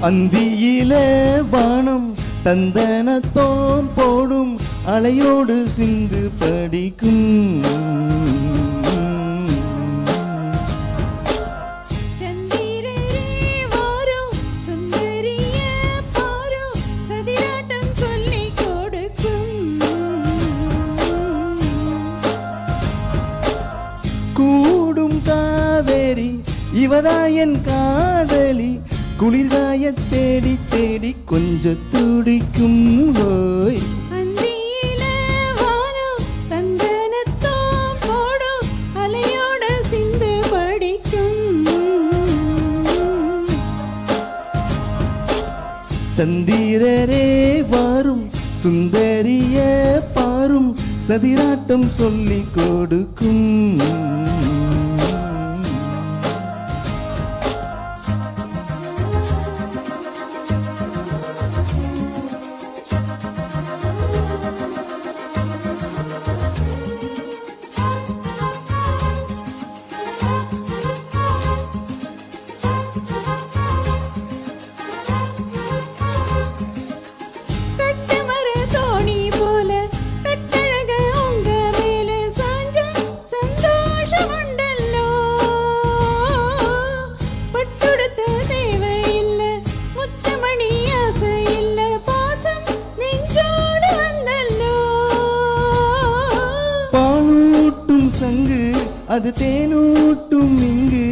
அந்தியிலே வானம் தந்தனத்தோம் போடும் அலையோடு சிந்து படிக்கும் கூடும் காவேரி இவதாயன் காதலி குளிர்காய தேடி தேடி கொஞ்ச துடிக்கும் ஹோய் சந்திரரே வாரும் சுந்தரிய பாரும் சதிராட்டம் சொல்லிக் கொடுக்கும் அது தேனூட்டும் இங்கு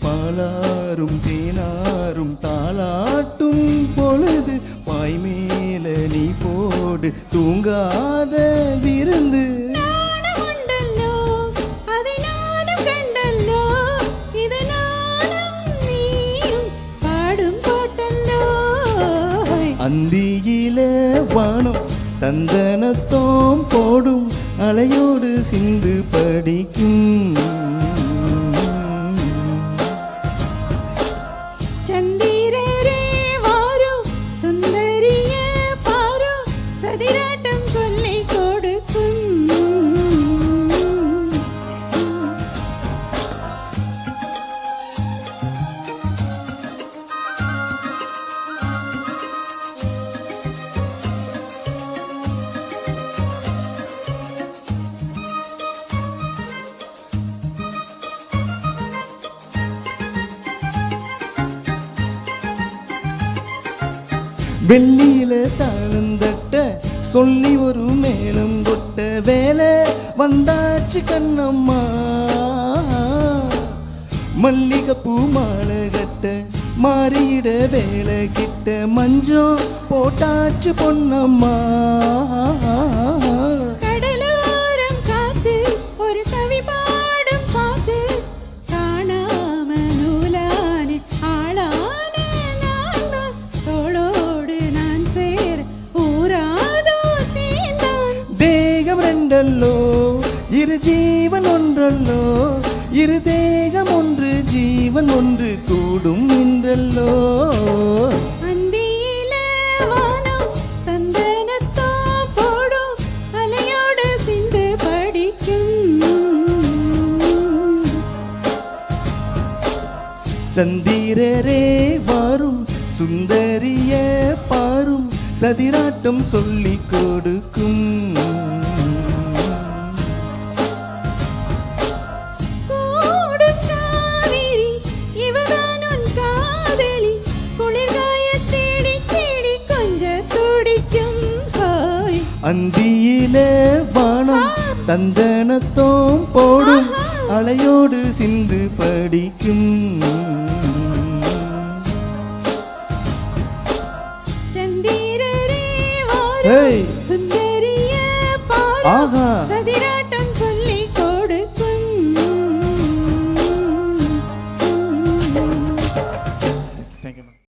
பாலாரும் தேனாரும் தாளாட்டும் பொழுது பாய் மேல நீ போடு தூங்காத விருந்து அந்தியிலே வானம் தந்தனத்தோம் போடும் அலையோடு சிந்து படிக்கும் சந்திரரே வாரும் சுந்தரிய பாரும் சதிராட்டம் சொல்லிக் கொடுக்கும் வெள்ளியில தாழ்ந்தட்ட சொல்லி ஒரு மேலும் கொட்ட வேலை வந்தாச்சு கண்ணம்மா மல்லிகைப்பூ மாலை கட்ட மாறிட வேலை கிட்ட மஞ்சம் போட்டாச்சு பொன்னம்மா இரு ஜீவன் ஒன்றல்லோ இரு தேகம் ஒன்று ஜீவன் ஒன்று கூடும் என்றல்லோ அந்தியிலே வானம் தந்தனத்தோம் போடும் அலையோடு சிந்து படிக்கும் சந்திரரே வாரும் சுந்தரிய பாரும் சதிராட்டம் சொல்லிக் கொடுக்கும் அந்தியிலே வானம் தந்தனத்தோம் போடும் அலையோடு சிந்து படிக்கும் சந்திரரே வாரும் சுந்தரிய பாரும்